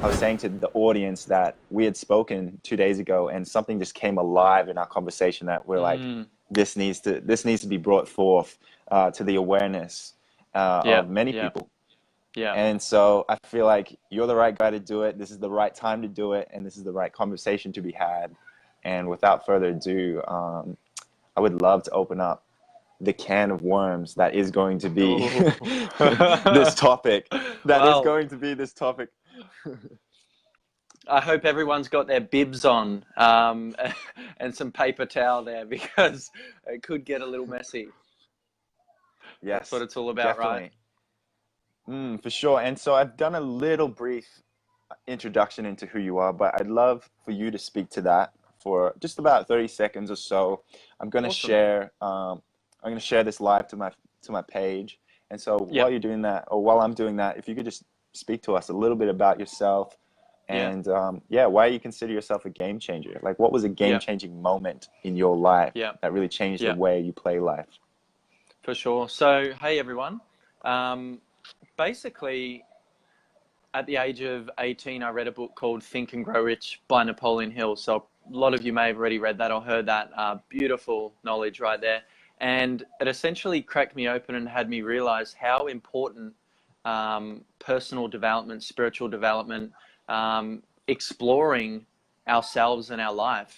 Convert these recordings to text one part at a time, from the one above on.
I was saying to the audience that we had spoken 2 days ago, and something just came alive in our conversation that we're like, Mm, this needs to be brought forth to the awareness yeah, of many yeah, people. yeah. And so I feel like you're the right guy to do it. This is the right time to do it, and this is the right conversation to be had. And without further ado, I would love to open up the can of worms that is going to be Ooh. this topic. That is Well, going to be this topic. I hope everyone's got their bibs on, and some paper towel there because it could get a little messy. That's what Yes, it's all about, right? definitely. For sure. And so I've done a little brief introduction into who you are, but I'd love for you to speak to that for just about 30 seconds or so. I'm going to Awesome. share I'm going to share this live to my page. And so while Yep. you're doing that, or while I'm doing that, if you could just speak to us a little bit about yourself Yeah. and yeah, why you consider yourself a game changer. Like what was a game Yep. changing moment in your life Yep. that really changed the Yep. way you play life? For sure. So, hey everyone. Um, Basically, at the age of 18, I read a book called Think and Grow Rich by Napoleon Hill. So a lot of you may have already read that or heard that. Beautiful knowledge right there. And it essentially cracked me open and had me realize how important personal development, spiritual development, exploring ourselves and our life,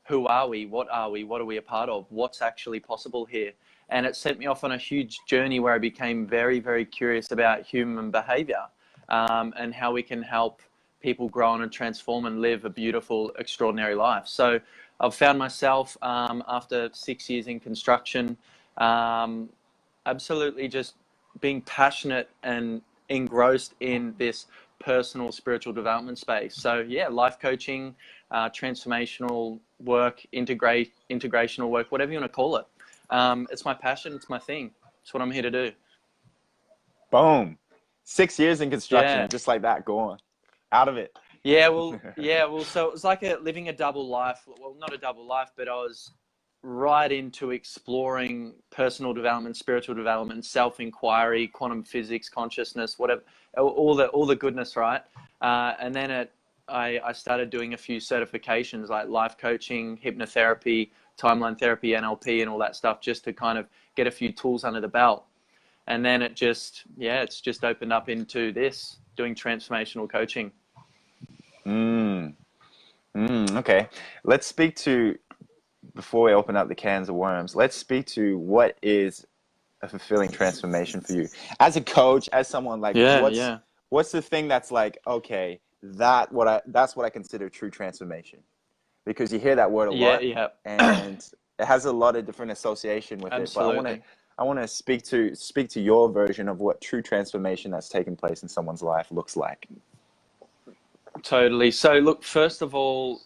who are we? What are we? What are we a part of? What's actually possible here? And it sent me off on a huge journey where I became very, very curious about human behavior, and how we can help people grow and transform and live a beautiful, extraordinary life. So I've found myself, after 6 years in construction, um, absolutely just being passionate and engrossed in this personal spiritual development space. So yeah, life coaching, transformational work, integrational work, whatever you want to call it. It's my passion. It's my thing. It's what I'm here to do. Boom. 6 years in construction Yeah. and just like that, going out of it. Yeah. Well, so it was like living a double life. Well, not a double life, but I was right into exploring personal development, spiritual development, self-inquiry, quantum physics, consciousness, whatever, all the goodness, right? And then I started doing a few certifications like life coaching, hypnotherapy, timeline therapy, NLP, and all that stuff, just to kind of get a few tools under the belt. And then it's just opened up into this, doing transformational coaching. Mm, okay. Let's speak to, before we open up the cans of worms, let's speak to what is a fulfilling transformation for you. As a coach, as someone like Yeah, what's yeah. what's the thing that's like, okay, that's what I consider true transformation. Because you hear that word a Yeah, lot yeah. and it has a lot of different association with it. But Absolutely. I want to speak to your version of what true transformation that's taken place in someone's life looks like. Totally. So look, first of all,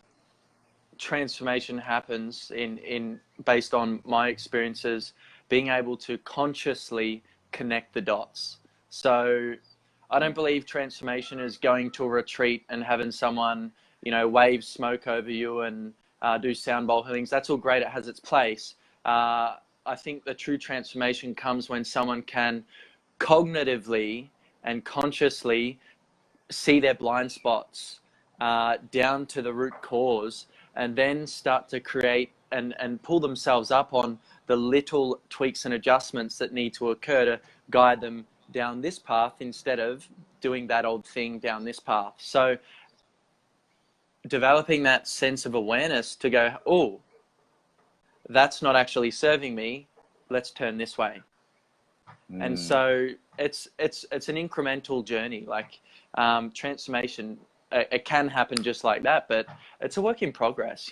transformation happens in based on my experiences, being able to consciously connect the dots. So I don't believe transformation is going to a retreat and having someone, wave smoke over you and do sound bowl healings. That's all great. It has its place. I think the true transformation comes when someone can cognitively and consciously see their blind spots, down to the root cause, and then start to create and pull themselves up on the little tweaks and adjustments that need to occur to guide them down this path instead of doing that old thing down this path. So developing that sense of awareness to go, oh, that's not actually serving me. Let's turn this way. And Mm, so it's an incremental journey. Like, transformation, it can happen just like that, but it's a work in progress.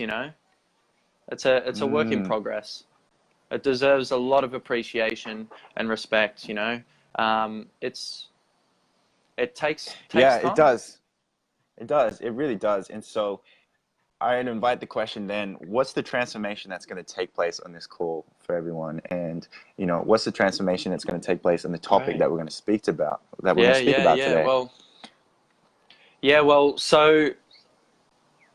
It's a work in mm. progress. It deserves a lot of appreciation and respect. It's it takes Yeah, it time. does. It does. It really does. And so I'd invite the question then, what's the transformation that's going to take place on this call for everyone? And, what's the transformation that's going to take place on the topic Great. that we're going to Yeah, speak yeah, about yeah. today? Well, so,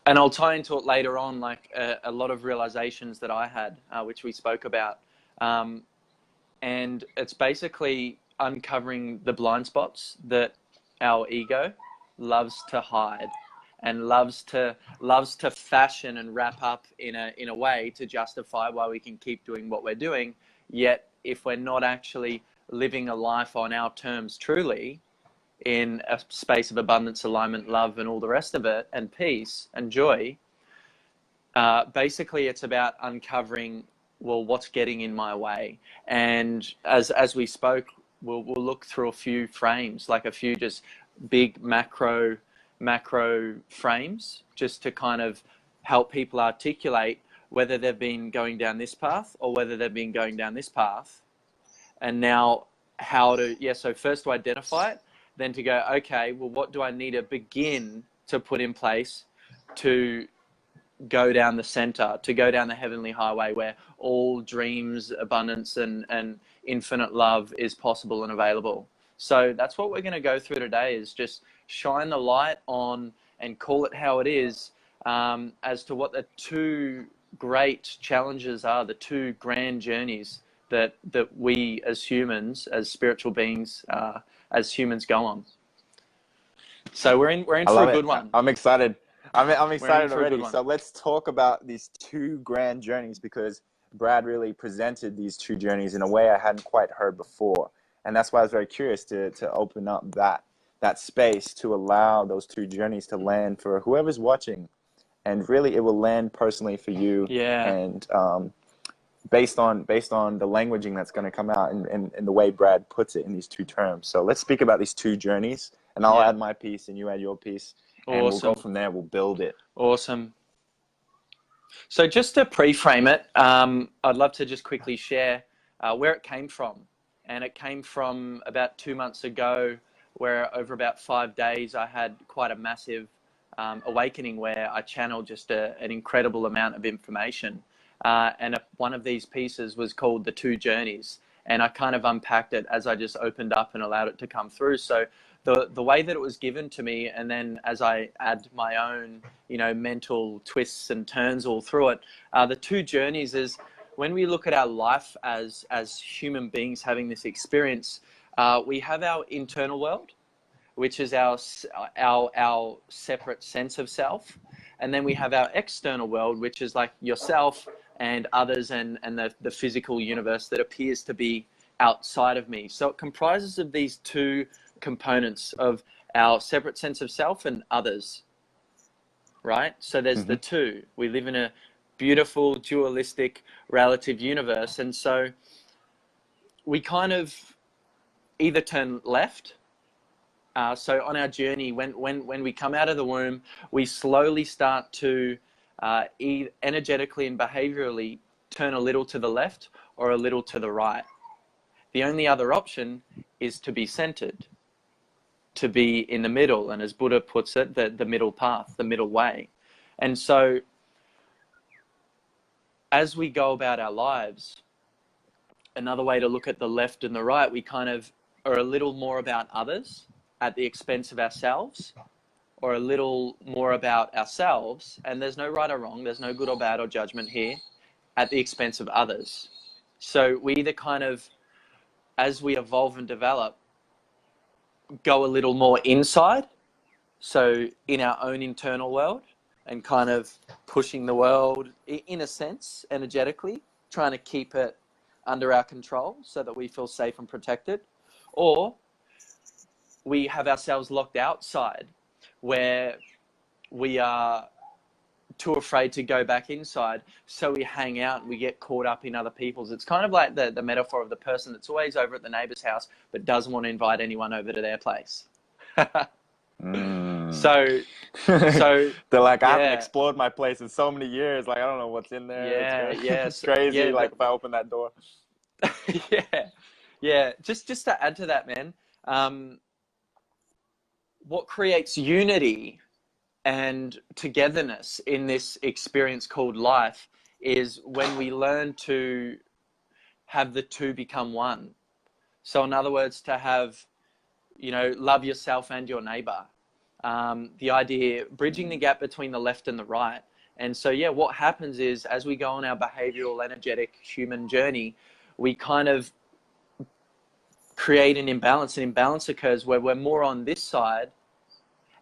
and I'll tie into it later on, like a lot of realizations that I had, which we spoke about. Um, and it's basically uncovering the blind spots that our ego loves to hide and loves to fashion and wrap up in a way to justify why we can keep doing what we're doing. Yet if we're not actually living a life on our terms truly, in a space of abundance, alignment, love, and all the rest of it, and peace and joy, basically it's about uncovering, well, what's getting in my way. And as we spoke, we'll look through a few frames, like a few just big macro frames, just to kind of help people articulate whether they've been going down this path or whether they've been going down this path. And now how to, so first to identify it, then to go, okay, well, what do I need to begin to put in place to go down the center, to go down the heavenly highway where all dreams, abundance, and infinite love is possible and available. So that's what we're going to go through today, is just shine the light on and call it how it is, as to what the two great challenges are, the two grand journeys that we as humans, as spiritual beings, as humans go on. So we're in for a good one. I'm excited. I'm excited already. So let's talk about these two grand journeys, because Brad really presented these two journeys in a way I hadn't quite heard before. And that's why I was very curious to open up that space to allow those two journeys to land for whoever's watching. And really it will land personally for you. Yeah. And based on the languaging that's going to come out and the way Brad puts it in these two terms. So let's speak about these two journeys, and I'll add my piece and you add your piece. And we'll go from there. We'll build it. Awesome. So just to pre-frame it, I'd love to just quickly share where it came from. And it came from about 2 months ago, where over about 5 days, I had quite a massive awakening where I channeled just an incredible amount of information. And one of these pieces was called The Two Journeys. And I kind of unpacked it as I just opened up and allowed it to come through. So the way that it was given to me, and then as I add my own, mental twists and turns all through it, the two journeys is when we look at our life as human beings having this experience, we have our internal world, which is our separate sense of self. And then we have our external world, which is like yourself and others and the physical universe that appears to be outside of me. So it comprises of these two components of our separate sense of self and others, right? So there's the two. We live in a beautiful, dualistic, relative universe. And so we kind of either turn left. So on our journey, when we come out of the womb, we slowly start to energetically and behaviorally turn a little to the left or a little to the right. The only other option is to be centered, to be in the middle, and as Buddha puts it, the middle path, the middle way. And so as we go about our lives, another way to look at the left and the right, we kind of are a little more about others at the expense of ourselves, or a little more about ourselves, and there's no right or wrong, there's no good or bad or judgment here, at the expense of others. So we either kind of, as we evolve and develop, go a little more inside, so in our own internal world, and kind of pushing the world, in a sense, energetically, trying to keep it under our control so that we feel safe and protected. Or we have ourselves locked outside, where we are too afraid to go back inside, so we hang out and we get caught up in other people's. It's kind of like the metaphor of the person that's always over at the neighbor's house but doesn't want to invite anyone over to their place. So they're like, I haven't explored my place in so many years, like I don't know what's in there. It's crazy. Like if I open that door. Just to add to that, man, what creates unity and togetherness in this experience called life is when we learn to have the two become one. So in other words, to have, love yourself and your neighbor. The idea, bridging the gap between the left and the right. And so, what happens is as we go on our behavioral, energetic human journey, we kind of create an imbalance. An imbalance occurs where we're more on this side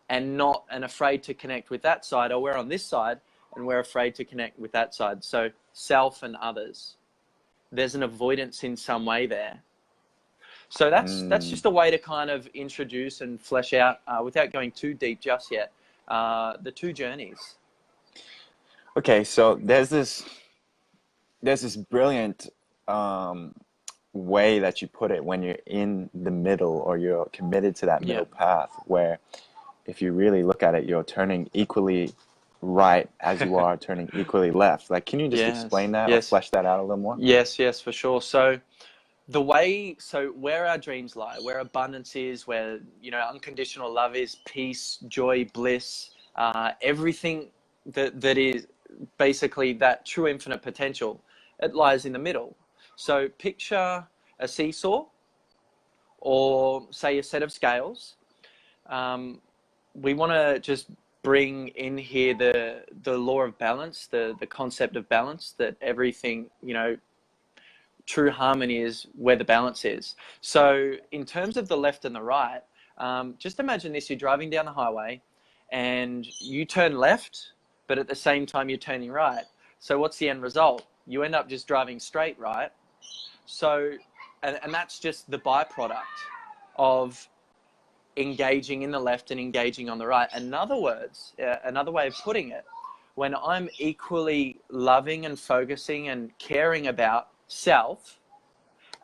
and afraid to connect with that side, or we're on this side and we're afraid to connect with that side. So self and others, there's an avoidance in some way there. So that's just a way to kind of introduce and flesh out, without going too deep just yet, the two journeys. Okay, so there's this brilliant way that you put it when you're in the middle, or you're committed to that middle path, where if you really look at it, you're turning equally right as you are turning equally left. Like, can you just explain that or flesh that out a little more? Yes, for sure. So where our dreams lie, where abundance is, where, you know, unconditional love is, peace, joy, bliss, everything that is basically that true infinite potential, it lies in the middle. So picture a seesaw, or say a set of scales. We want to just bring in here the law of balance, the concept of balance, that everything, you know, true harmony is where the balance is. So in terms of the left and the right, just imagine this: you're driving down the highway and you turn left, but at the same time you're turning right. So what's the end result? You end up just driving straight, right? So, and that's just the byproduct of engaging in the left and engaging on the right. In other words, another way of putting it, when I'm equally loving and focusing and caring about self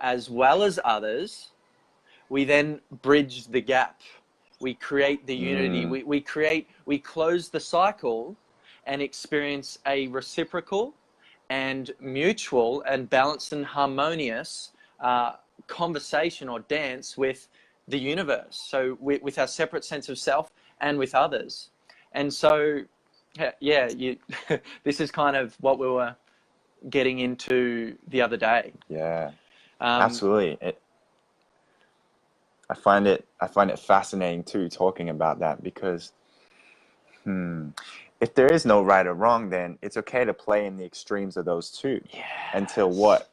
as well as others, we then bridge the gap. We create the unity. We close the cycle and experience a reciprocal and mutual and balanced and harmonious conversation or dance with the universe. So with our separate sense of self and with others. And so, this is kind of what we were getting into the other day. Yeah, absolutely. I find it fascinating too, talking about that, because if there is no right or wrong, then it's okay to play in the extremes of those two. Yes. Until what?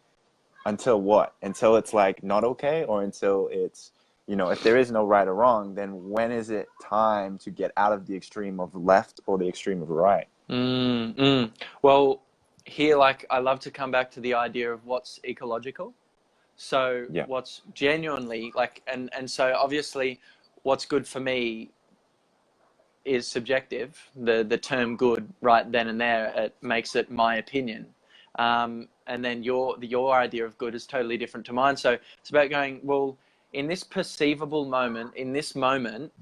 Until it's like not okay, or until it's, you know, if there is no right or wrong, then when is it time to get out of the extreme of left or the extreme of right? Well, here, like, I love to come back to the idea of what's ecological. So what's genuinely like, and so obviously what's good for me is subjective. The term good right then and there, it makes it my opinion. And then your idea of good is totally different to mine. So it's about going, well, in this perceivable moment, in this moment,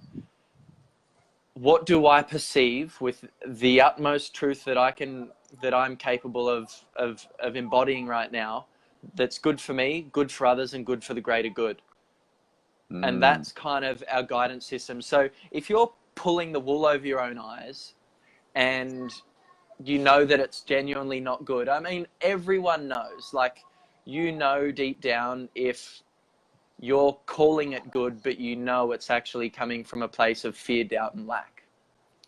what do I perceive with the utmost truth that I'm capable of embodying right now, that's good for me, good for others, and good for the greater good. And that's kind of our guidance system. So if you're pulling the wool over your own eyes and you know that it's genuinely not good, I mean, everyone knows, like, you know deep down if you're calling it good, but you know it's actually coming from a place of fear, doubt, and lack.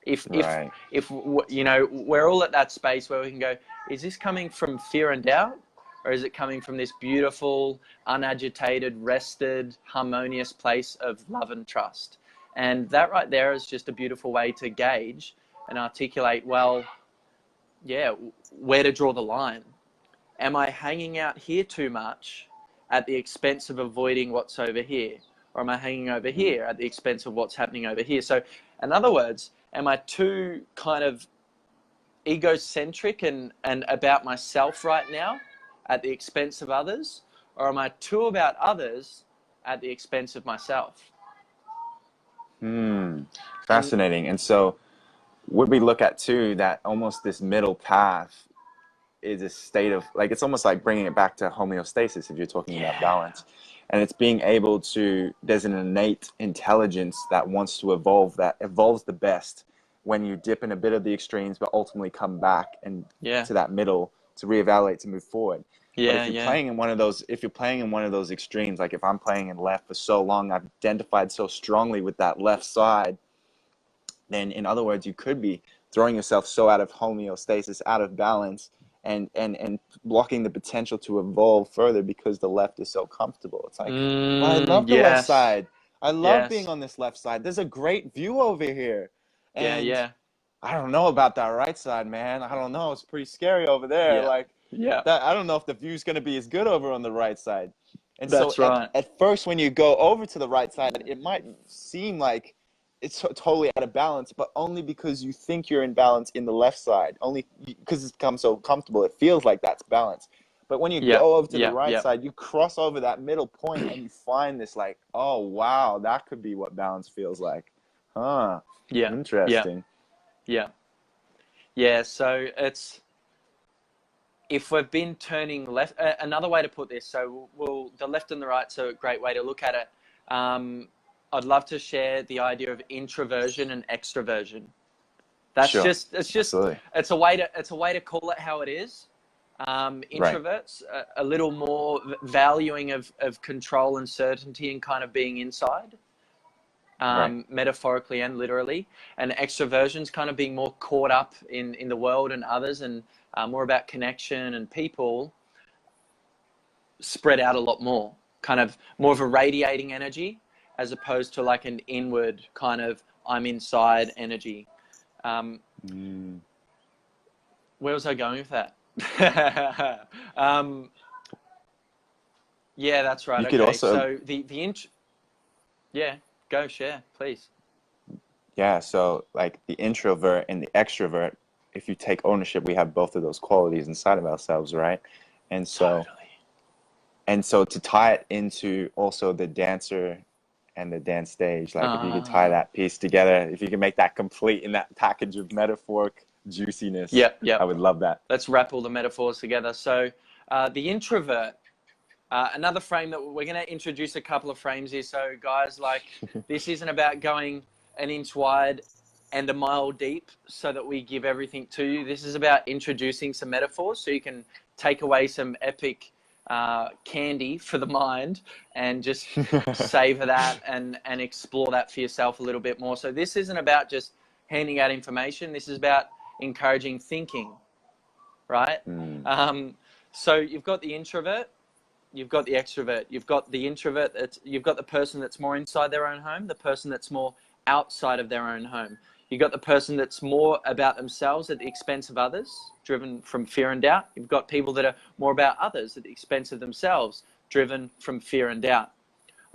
If you know, we're all at that space where we can go, is this coming from fear and doubt? Or is it coming from this beautiful, unagitated, rested, harmonious place of love and trust? And that right there is just a beautiful way to gauge and articulate, well, yeah, where to draw the line. Am I hanging out here too much at the expense of avoiding what's over here? Or am I hanging over here at the expense of what's happening over here? So in other words, am I too kind of egocentric and about myself right now at the expense of others? Or am I too about others at the expense of myself? Fascinating. And so what we look at too, that almost this middle path is a state of, like, it's almost like bringing it back to homeostasis if you're talking about balance. And it's being able to, there's an innate intelligence that wants to evolve, that evolves the best when you dip in a bit of the extremes, but ultimately come back and to that middle to reevaluate, to move forward. But if you're playing in one of those extremes, like if I'm playing in left for so long, I've identified so strongly with that left side, then in other words, you could be throwing yourself so out of homeostasis, out of balance, and blocking the potential to evolve further because the left is so comfortable. It's like, well, I love the left side. I love being Yes. on this left side. There's a great view over here. Yeah, And yeah, I don't know about that right side, man. I don't know. It's pretty scary over there. yeah, Like yeah. that, I don't know if the view's going to be as good over on the right side. And so That's right. at first, when you go over to the right side, it might seem like it's totally out of balance, but only because you think you're in balance in the left side. Only because it's become so comfortable, it feels like that's balance. But when you Yeah, go over to the yeah, right yeah, side, you cross over that middle point and you find this like, oh wow, that could be what balance feels like. Huh. yeah, yeah, Interesting. yeah, yeah. So it's if we've been turning left. Another way to put this. So we'll the left and the right's a great way to look at it. I'd love to share the idea of introversion and extroversion. That's Sure. just Absolutely. it's a way to call it how it is. Right. Introverts a little more valuing of control and certainty and kind of being inside, Right. metaphorically and literally. And extroversions kind of being more caught up in the world and others, and more about connection and people, spread out a lot more, kind of more of a radiating energy as opposed to like an inward kind of I'm inside energy. Um, Mm. where was I going with that? Yeah, that's right. You could Okay, also, so yeah, go share, please. yeah, so like the introvert and the extrovert, if you take ownership, we have both of those qualities inside of ourselves, right? And so Totally. and so to tie it into also the dancer and the dance stage, like if you could tie Uh, that piece together, if you can make that complete in that package of metaphoric juiciness, yep, I yep. would love that. Let's wrap all the metaphors together. So, the introvert. Another frame that we're going to introduce a couple of frames here. So, guys, like this isn't about going an inch wide and a mile deep so that we give everything to you. This is about introducing some metaphors so you can take away some epic candy for the mind and just savor that and explore that for yourself a little bit more. So, this isn't about just handing out information. This is about encouraging thinking, right? Mm, So, you've got the introvert. You've got the extrovert. You've got the introvert. You've got the person that's more inside their own home, the person that's more outside of their own home. You've got the person that's more about themselves at the expense of others, driven from fear and doubt. You've got people that are more about others at the expense of themselves, driven from fear and doubt.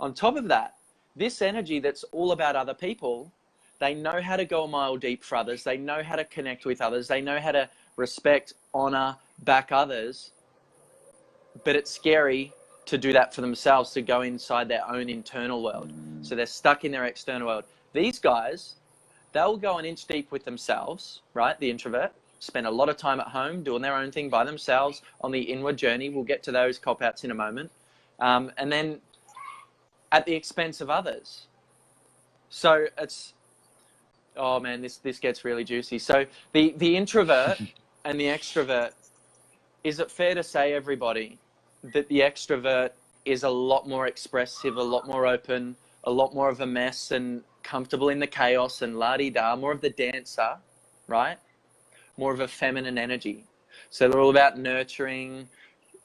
On top of that, this energy that's all about other people, they know how to go a mile deep for others. They know how to connect with others. They know how to respect, honor, back others, but it's scary to do that for themselves, to go inside their own internal world. mm, So they're stuck in their external world. These guys, they'll go an inch deep with themselves, right? The introvert, spend a lot of time at home doing their own thing by themselves on the inward journey. We'll get to those cop-outs in a moment. And then at the expense of others. So it's, oh man, this gets really juicy. So the introvert and the extrovert, is it fair to say, everybody, that the extrovert is a lot more expressive, a lot more open, a lot more of a mess and comfortable in the chaos and la-di-da, more of the dancer, right? More of a feminine energy. So they're all about nurturing,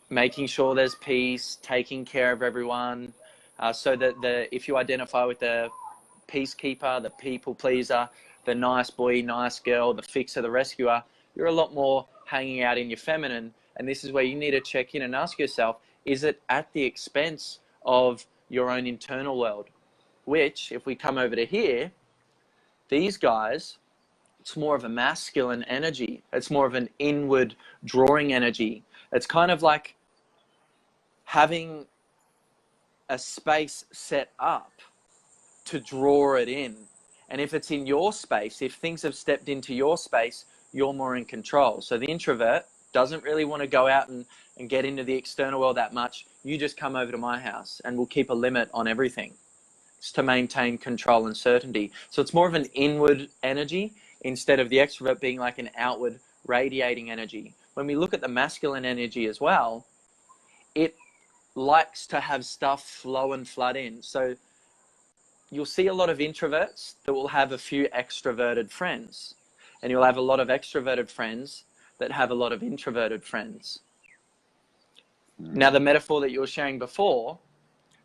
making sure there's peace, taking care of everyone. So that if you identify with the peacekeeper, the people pleaser, the nice boy, nice girl, the fixer, the rescuer, you're a lot more hanging out in your feminine. And this is where you need to check in and ask yourself, is it at the expense of your own internal world? Which, if we come over to here, these guys, it's more of a masculine energy. It's more of an inward drawing energy. It's kind of like having a space set up to draw it in. And if it's in your space, if things have stepped into your space, you're more in control. So the introvert doesn't really want to go out and get into the external world that much. You just come over to my house and we'll keep a limit on everything. It's to maintain control and certainty. So it's more of an inward energy instead of the extrovert being like an outward radiating energy. When we look at the masculine energy as well, it likes to have stuff flow and flood in. So you'll see a lot of introverts that will have a few extroverted friends, and you'll have a lot of extroverted friends that have a lot of introverted friends. mm. Now, the metaphor that you were sharing before,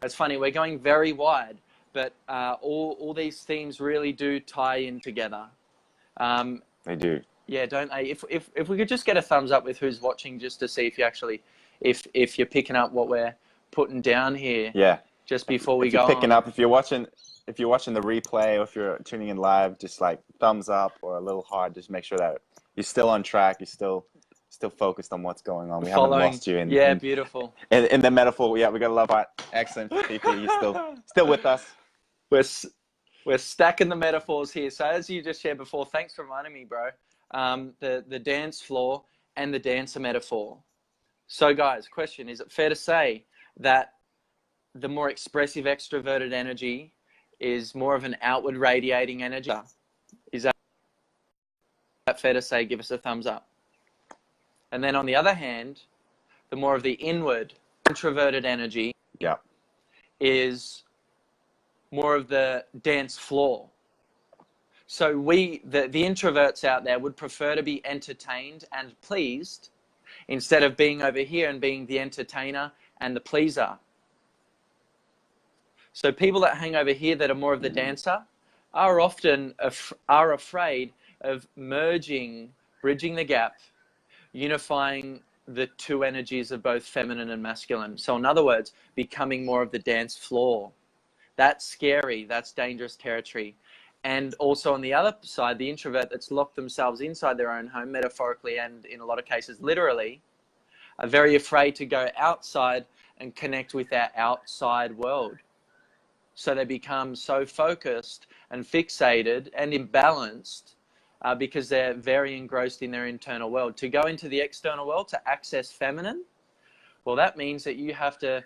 it's funny, we're going very wide, but all these themes really do tie in together. They do. Yeah, don't they? If we could just get a thumbs up with who's watching, just to see if you actually, if you're picking up what we're putting down here. Yeah. Just before we If you're go picking on. up, if you're watching the replay, or if you're tuning in live, just like thumbs up or a little heart. Just make sure that you're still on track. You're still focused on what's going on. We haven't lost you in beautiful. In the metaphor. Yeah, we got a love heart. Excellent, Fifi. You're still with us. We're stacking the metaphors here. So as you just shared before, thanks for reminding me, bro. The dance floor and the dancer metaphor. So guys, question: is it fair to say that the more expressive, extroverted energy is more of an outward radiating energy? Is that fair to say? Give us a thumbs up. And then on the other hand, the more of the inward, introverted energy is more of the dance floor. So the introverts out there would prefer to be entertained and pleased instead of being over here and being the entertainer and the pleaser. So people that hang over here that are more of the dancer are often afraid of merging, bridging the gap, unifying the two energies of both feminine and masculine. So in other words, becoming more of the dance floor. That's scary. That's dangerous territory. And also on the other side, the introvert that's locked themselves inside their own home, metaphorically and in a lot of cases literally, are very afraid to go outside and connect with our outside world. So they become so focused and fixated and imbalanced because they're very engrossed in their internal world. To go into the external world, to access feminine, well, that means that you have to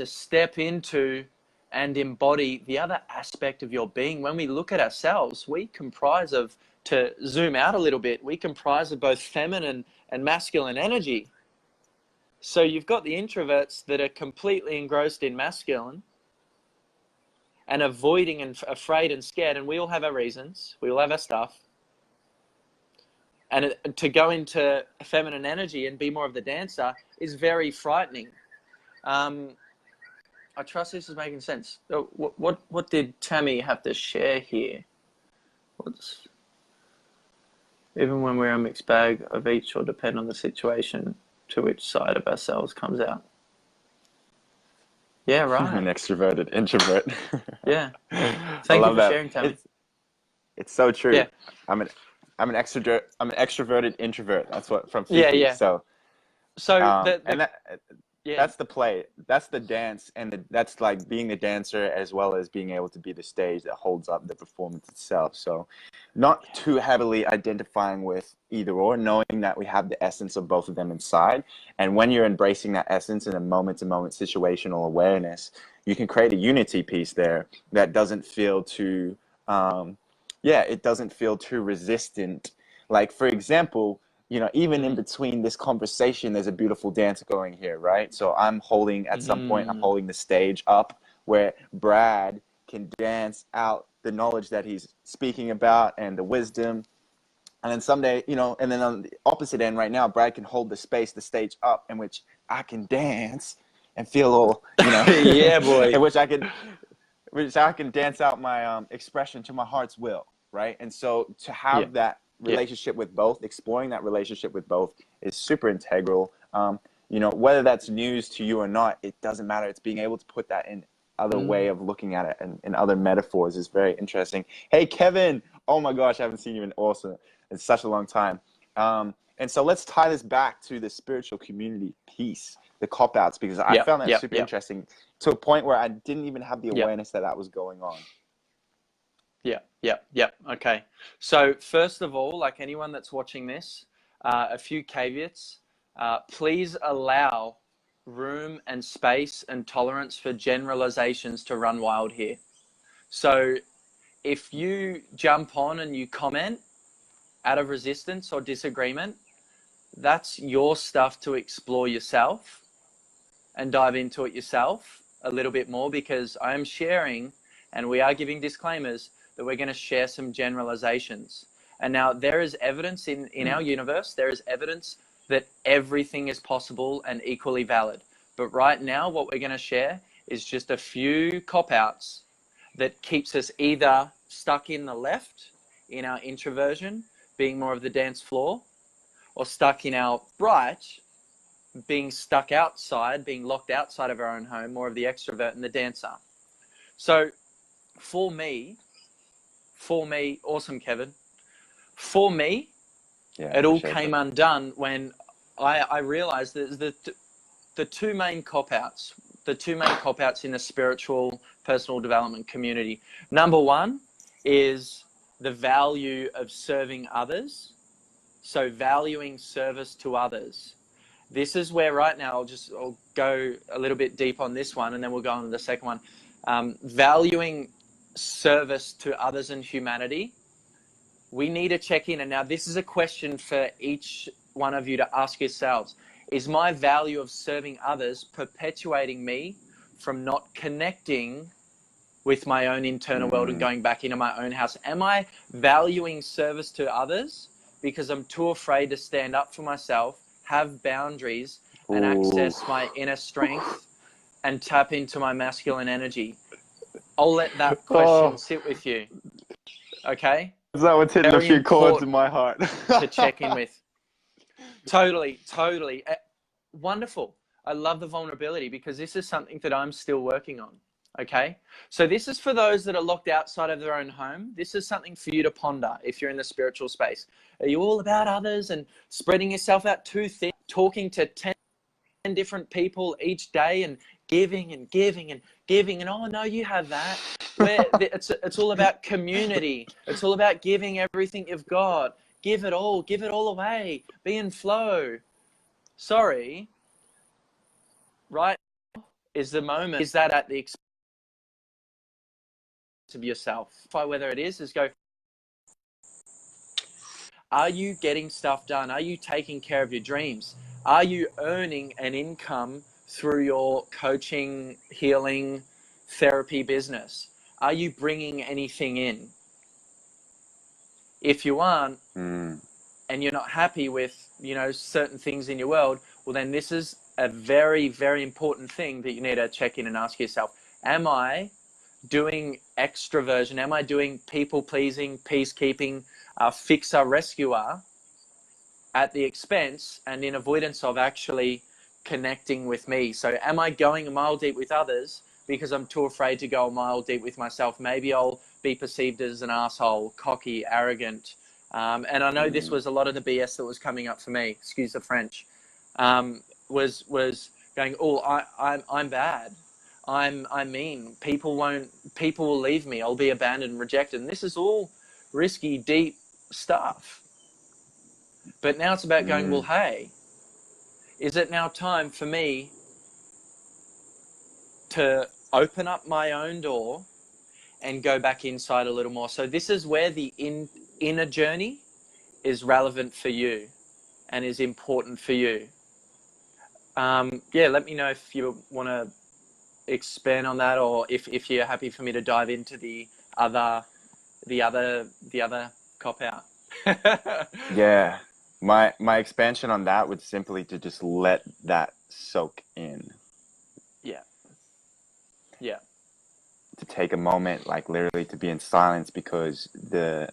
step into and embody the other aspect of your being. When we look at ourselves, we comprise of, to zoom out a little bit, we comprise of both feminine and masculine energy. So you've got the introverts that are completely engrossed in masculine and avoiding and afraid and scared, and we all have our reasons, we all have our stuff. And to go into feminine energy and be more of the dancer is very frightening. I trust this is making sense. What did Tammy have to share here? Even when we're a mixed bag of each, or depend on the situation to which side of ourselves comes out. Yeah, right. An extroverted introvert. Yeah. Thank you for sharing, Tammy. It's so true. Yeah. I'm an extroverted introvert. That's what from Fifi. Yeah. So that's the play. That's the dance, and that's like being the dancer as well as being able to be the stage that holds up the performance itself. So not too heavily identifying with either or, knowing that we have the essence of both of them inside. And when you're embracing that essence in a moment-to-moment situational awareness, you can create a unity piece there that doesn't feel too, it doesn't feel too resistant. Like, for example, even in between this conversation, there's a beautiful dance going here, right? So I'm holding, at some point, I'm holding the stage up where Brad can dance out the knowledge that he's speaking about and the wisdom. And then someday, and then on the opposite end right now, Brad can hold the stage up in which I can dance and feel all, yeah, boy. in which I can dance out my expression to my heart's will, right? And so to have that relationship with both, exploring that relationship with both is super integral. Whether that's news to you or not, it doesn't matter. It's being able to put that in other way of looking at it and in other metaphors is very interesting. Hey, Kevin. Oh my gosh, I haven't seen you in such a long time. And so let's tie this back to the spiritual community piece, the cop-outs, because I found that super interesting to a point where I didn't even have the awareness that was going on. Yeah. Okay. So first of all, like anyone that's watching this, a few caveats. Please allow room and space and tolerance for generalizations to run wild here. So if you jump on and you comment out of resistance or disagreement, that's your stuff to explore yourself and dive into it yourself a little bit more, because I am sharing, and we are giving disclaimers, that we're going to share some generalizations. And now there is evidence in our universe, there is evidence that everything is possible and equally valid. But right now, what we're going to share is just a few cop-outs that keeps us either stuck in the left, in our introversion, being more of the dance floor, or stuck in our right, being stuck outside, being locked outside of our own home, more of the extrovert and the dancer. So for me, awesome, Kevin. For me, Yeah, it all appreciate came that. undone when I realized that the two main cop-outs in the spiritual personal development community. Number one is the value of serving others. So valuing service to others. This is where right now I'll go a little bit deep on this one, and then we'll go on to the second one. Valuing service to others and humanity. We need to check in. And now this is a question for each one of you to ask yourselves. Is my value of serving others perpetuating me from not connecting with my own internal world and going back into my own house? Am I valuing service to others because I'm too afraid to stand up for myself, have boundaries, and access my inner strength and tap into my masculine energy? I'll let that question sit with you. Okay? That was hitting a few chords in my heart. To check in with. Totally. Wonderful. I love the vulnerability because this is something that I'm still working on. Okay? So this is for those that are locked outside of their own home. This is something for you to ponder if you're in the spiritual space. Are you all about others and spreading yourself out too thin, talking to 10 different people each day and giving and giving and giving, and oh no, you have that. Where it's all about community. It's all about giving everything you've got. Give it all away. Be in flow. Sorry, right? Is the moment, is that at the expense of yourself? Whether it is go, are you getting stuff done? Are you taking care of your dreams? Are you earning an income through your coaching, healing, therapy business? Are you bringing anything in? If you aren't, and you're not happy with, certain things in your world, well, then this is a very, very important thing that you need to check in and ask yourself. Am I doing extroversion? Am I doing people pleasing, peacekeeping, fixer, rescuer at the expense and in avoidance of actually connecting with me? So am I going a mile deep with others because I'm too afraid to go a mile deep with myself? Maybe I'll be perceived as an asshole, cocky, arrogant. And I know this was a lot of the BS that was coming up for me, excuse the French, was going, oh, I'm bad. I'm mean. People will leave me. I'll be abandoned and rejected. And this is all risky, deep stuff. But now it's about going, well, hey, is it now time for me to open up my own door and go back inside a little more? So this is where the inner journey is relevant for you and is important for you. Let me know if you want to expand on that, or if you're happy for me to dive into the other cop out. Yeah, my expansion on that would simply to just let that soak in. Yeah. To take a moment, like literally to be in silence, because the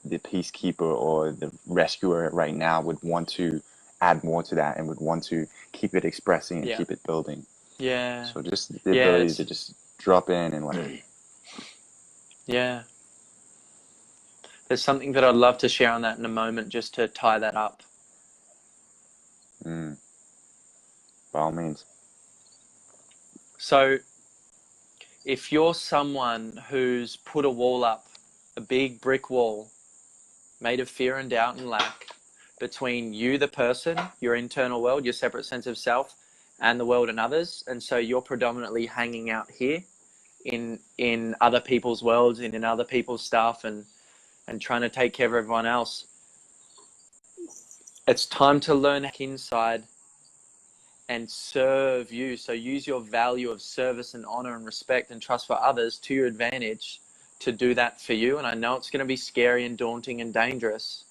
peacekeeper or the rescuer right now would want to add more to that and would want to keep it expressing and keep it building. Yeah. So just the ability to just drop in and like. Yeah. There's something that I'd love to share on that in a moment, just to tie that up. By all means. So if you're someone who's put a wall up, a big brick wall made of fear and doubt and lack between you, the person, your internal world, your separate sense of self, and the world and others, and so you're predominantly hanging out here in other people's worlds and in other people's stuff and trying to take care of everyone else, it's time to learn back inside and serve you. So use your value of service and honor and respect and trust for others to your advantage to do that for you. And I know it's going to be scary and daunting and dangerous,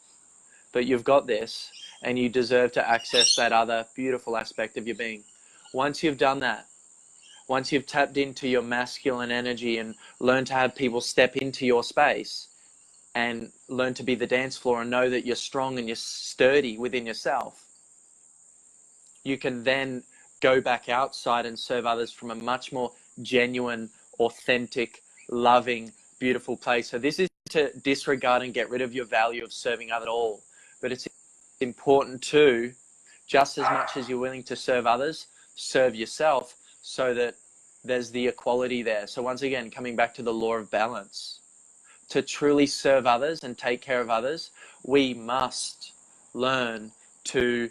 but you've got this and you deserve to access that other beautiful aspect of your being. Once you've done that, once you've tapped into your masculine energy and learned to have people step into your space and learn to be the dance floor and know that you're strong and you're sturdy within yourself, you can then go back outside and serve others from a much more genuine, authentic, loving, beautiful place. So this is to disregard and get rid of your value of serving others at all. But it's important to, just as much as you're willing to serve others, serve yourself, so that there's the equality there. So once again, coming back to the law of balance, to truly serve others and take care of others, we must learn to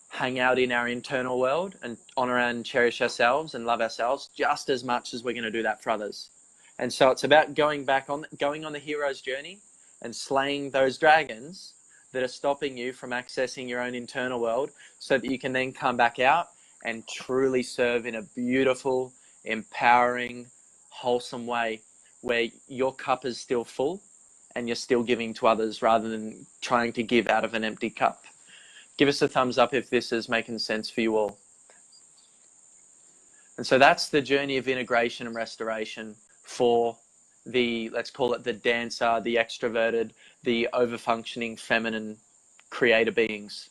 hang out in our internal world and honor and cherish ourselves and love ourselves just as much as we're going to do that for others. And so it's about going on the hero's journey and slaying those dragons that are stopping you from accessing your own internal world, so that you can then come back out and truly serve in a beautiful, empowering, wholesome way, where your cup is still full and you're still giving to others rather than trying to give out of an empty cup. Give us a thumbs up if this is making sense for you all. And so that's the journey of integration and restoration for the, let's call it the dancer, the extroverted, the over-functioning feminine creator beings.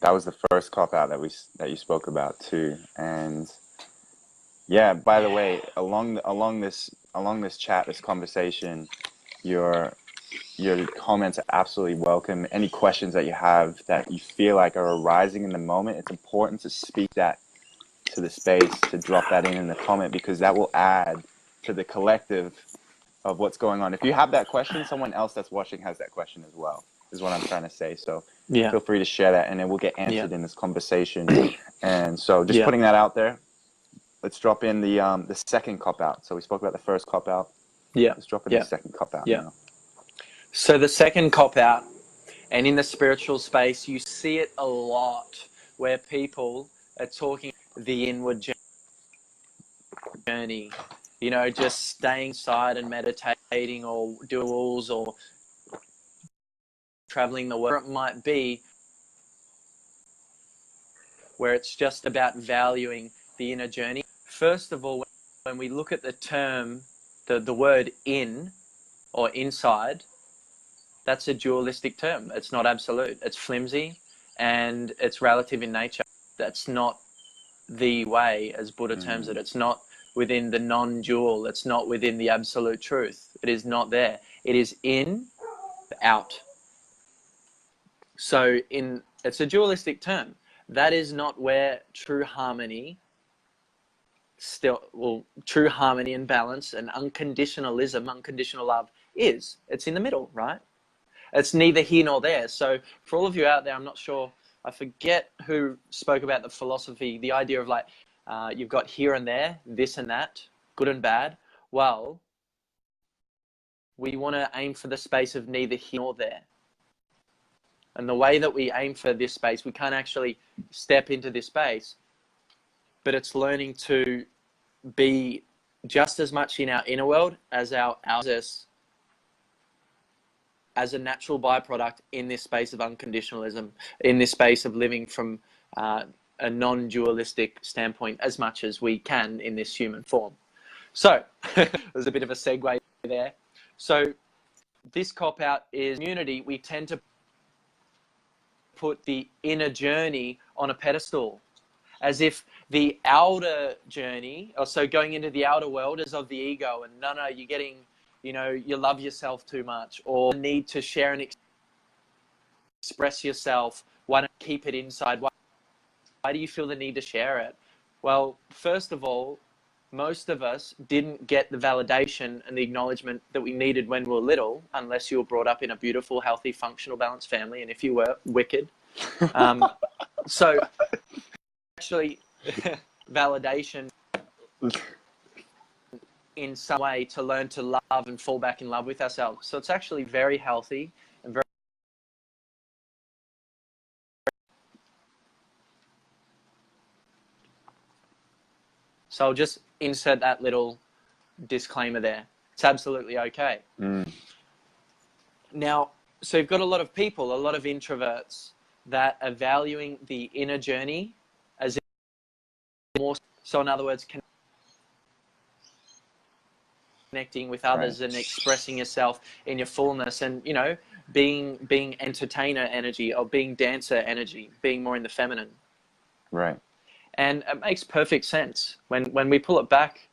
That was the first cop out that you spoke about too. And yeah, by the way, along this chat, this conversation, your comments are absolutely welcome. Any questions that you have that you feel like are arising in the moment, it's important to speak that to the space, to drop that in the comment, because that will add to the collective of what's going on. If you have that question, someone else that's watching has that question as well, is what I'm trying to say. So feel free to share that, and it will get answered in this conversation. And so just putting that out there. Let's drop in the second cop out. So we spoke about the first cop out. Let's drop in the second cop out now. So the second cop out, and in the spiritual space, you see it a lot, where people are talking the inward journey, you know, just staying inside and meditating or duels or traveling the world. It might be where it's just about valuing the inner journey. First of all, when we look at the term, the word in or inside, that's a dualistic term. It's not absolute. It's flimsy and it's relative in nature. That's not the way, as Buddha terms it. It's not within the non-dual. It's not within the absolute truth. It is not there. It is in, out. So it's a dualistic term. That is not where true harmony true harmony and balance and unconditionalism, unconditional love is. It's in the middle, right? It's neither here nor there. So for all of you out there, I'm not sure, I forget who spoke about the philosophy, the idea of like, you've got here and there, this and that, good and bad. Well, we want to aim for the space of neither here nor there. And the way that we aim for this space, we can't actually step into this space, but it's learning to be just as much in our inner world as our access as a natural byproduct in this space of unconditionalism, in this space of living from a non-dualistic standpoint as much as we can in this human form. So there's a bit of a segue there. So this cop-out is community. We tend to put the inner journey on a pedestal, as if the outer journey, or so going into the outer world, is of the ego, and no, you're getting, you know, you love yourself too much, or need to share and express yourself. Why don't you keep it inside? Why do you feel the need to share it? Well, first of all, most of us didn't get the validation and the acknowledgement that we needed when we were little, unless you were brought up in a beautiful, healthy, functional, balanced family, and if you were, wicked. So actually, validation in some way to learn to love and fall back in love with ourselves. So it's actually very healthy and very... So I'll just insert that little disclaimer there. It's absolutely okay. Now, so you've got a lot of people, a lot of introverts that are valuing the inner journey as more. So in other words, connecting with others and expressing yourself in your fullness, and you know, being entertainer energy, or being dancer energy, being more in the feminine. Right. And it makes perfect sense when we pull it back,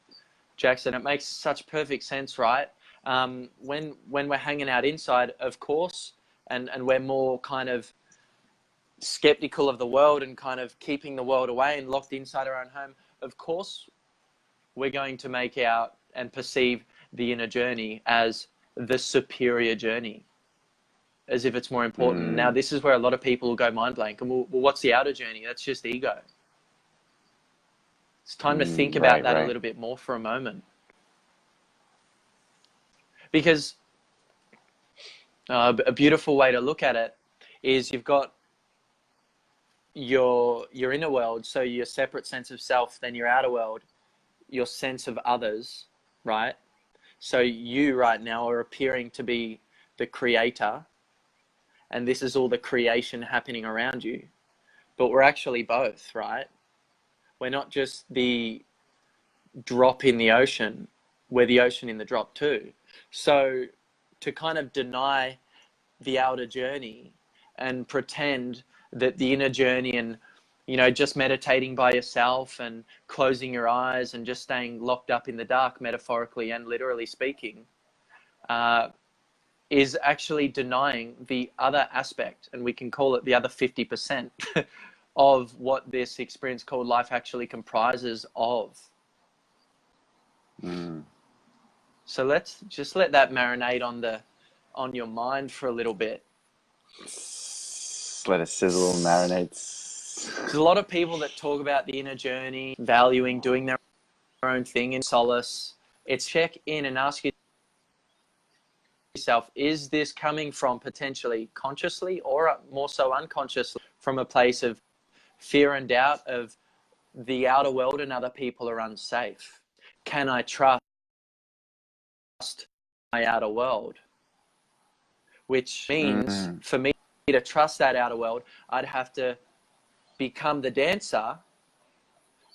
Jackson. It makes such perfect sense, right? When we're hanging out inside, of course, and we're more kind of skeptical of the world and kind of keeping the world away and locked inside our own home, of course we're going to make out and perceive the inner journey as the superior journey, as if it's more important. Now, this is where a lot of people will go mind blank. And well, what's the outer journey? That's just ego. It's time to think about that a little bit more for a moment. Because a beautiful way to look at it is you've got your inner world, so your separate sense of self, then your outer world, your sense of others, right? So you right now are appearing to be the creator, and this is all the creation happening around you. But we're actually both, right? We're not just the drop in the ocean, we're the ocean in the drop too. So to kind of deny the outer journey and pretend that the inner journey, and you know, just meditating by yourself and closing your eyes and just staying locked up in the dark, metaphorically and literally speaking, is actually denying the other aspect, and we can call it the other 50% of what this experience called life actually comprises of. So let's just let that marinate on your mind for a little bit. Let it sizzle and marinate. There's a lot of people that talk about the inner journey, valuing doing their own thing in solace. It's check in and ask yourself, is this coming from potentially consciously, or more so unconsciously, from a place of fear and doubt of the outer world and other people are unsafe? Can I trust my outer world? Which means for me to trust that outer world, I'd have to become the dancer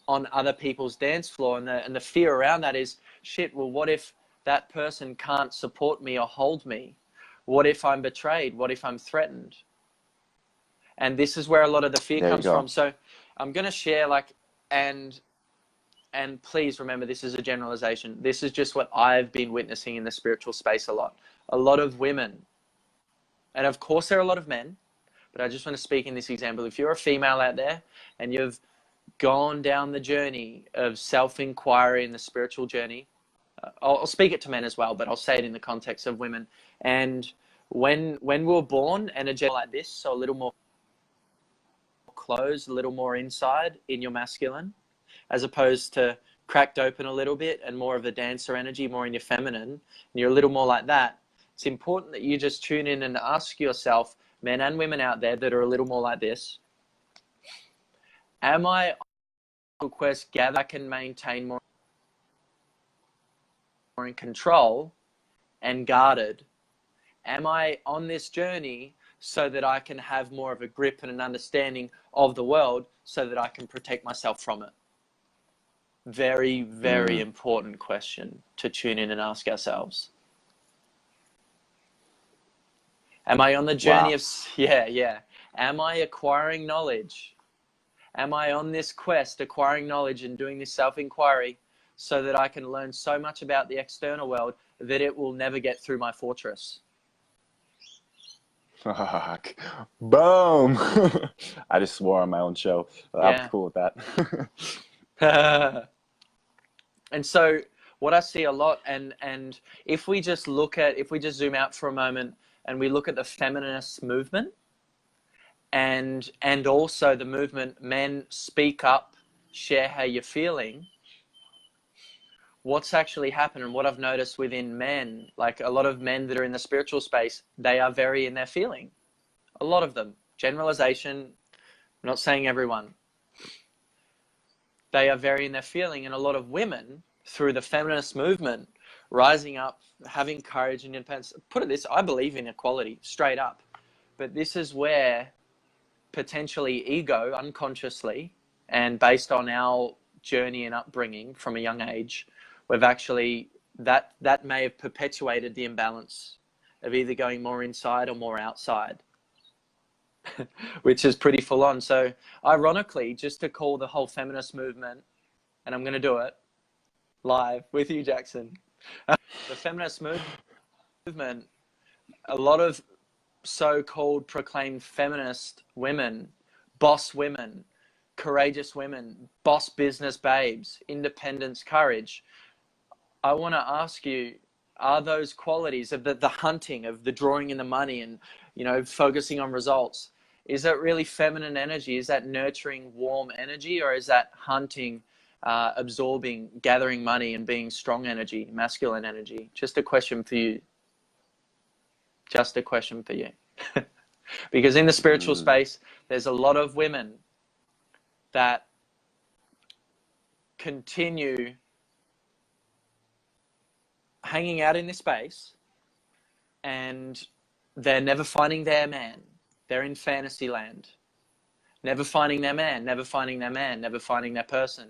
on other people's dance floor. And the fear around that is, shit, well, what if that person can't support me or hold me? What if I'm betrayed? What if I'm threatened? And this is where a lot of the fear comes from. So I'm going to share, like, and please remember, this is a generalization. This is just what I've been witnessing in the spiritual space a lot. A lot of women, and of course there are a lot of men, but I just want to speak in this example. If you're a female out there and you've gone down the journey of self-inquiry in the spiritual journey, I'll speak it to men as well, but I'll say it in the context of women. And when we were born energetic like this, so a little more closed, a little more inside in your masculine, as opposed to cracked open a little bit and more of the dancer energy, more in your feminine, and you're a little more like that, it's important that you just tune in and ask yourself, men and women out there that are a little more like this, am I on a quest gather I can maintain more in control and guarded? Am I on this journey so that I can have more of a grip and an understanding of the world so that I can protect myself from it? Very, very important question to tune in and ask ourselves. Am I on the journey of, am I acquiring knowledge? Am I on this quest, acquiring knowledge and doing this self-inquiry so that I can learn so much about the external world that it will never get through my fortress? Fuck. Boom. I just swore on my own show. I'm cool with that. And so what I see a lot, and if we just zoom out for a moment and we look at the feminist movement and also the movement, men speak up, share how you're feeling, what's actually happened, and what I've noticed within men, like a lot of men that are in the spiritual space, they are very in their feeling. A lot of them. Generalization, I'm not saying everyone. They are very in their feeling, and a lot of women, through the feminist movement, rising up, having courage and independence. Put it this, I believe in equality, straight up. But this is where potentially ego, unconsciously, and based on our journey and upbringing from a young age, we've actually, that may have perpetuated the imbalance of either going more inside or more outside, which is pretty full on. So ironically, just to call the whole feminist movement, and I'm going to do it live with you, Jackson, the feminist movement, a lot of so-called proclaimed feminist women, boss women, courageous women, boss business babes, independence, courage. I want to ask you, are those qualities of the hunting, of the drawing in the money and, you know, focusing on results, is that really feminine energy? Is that nurturing, warm energy? Or is that hunting, absorbing, gathering money and being strong energy, masculine energy? Just a question for you. Just a question for you. Because in the spiritual space, there's a lot of women that continue hanging out in this space and they're never finding their man. They're in fantasy land. Never finding their man, never finding their man, never finding their person.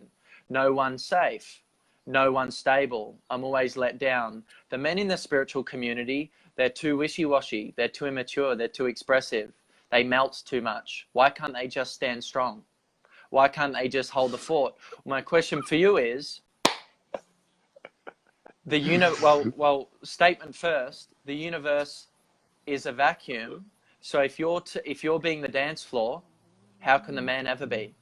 No one's safe. No one's stable. I'm always let down. The men in the spiritual community, they're too wishy-washy. They're too immature. They're too expressive. They melt too much. Why can't they just stand strong? Why can't they just hold the fort? My question for you is, statement first, the universe is a vacuum. So if you're being the dance floor, how can the man ever be?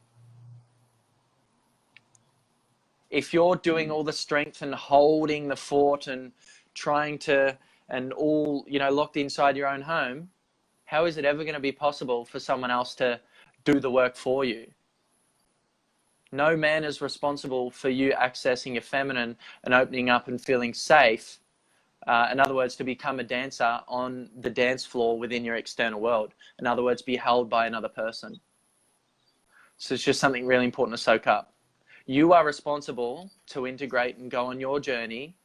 If you're doing all the strength and holding the fort and trying to, and all, you know, locked inside your own home, how is it ever going to be possible for someone else to do the work for you? No man is responsible for you accessing your feminine and opening up and feeling safe. In other words, to become a dancer on the dance floor within your external world. In other words, be held by another person. So it's just something really important to soak up. You are responsible to integrate and go on your journey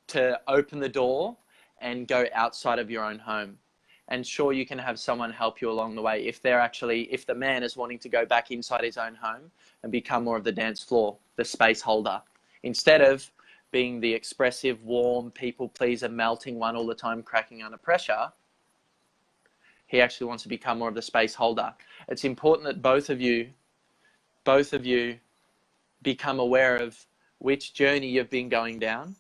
to open the door and go outside of your own home. And sure, you can have someone help you along the way if the man is wanting to go back inside his own home and become more of the dance floor, the space holder, instead of being the expressive, warm, people pleaser, melting one all the time, cracking under pressure. He actually wants to become more of the space holder. It's important that both of you become aware of which journey you've been going down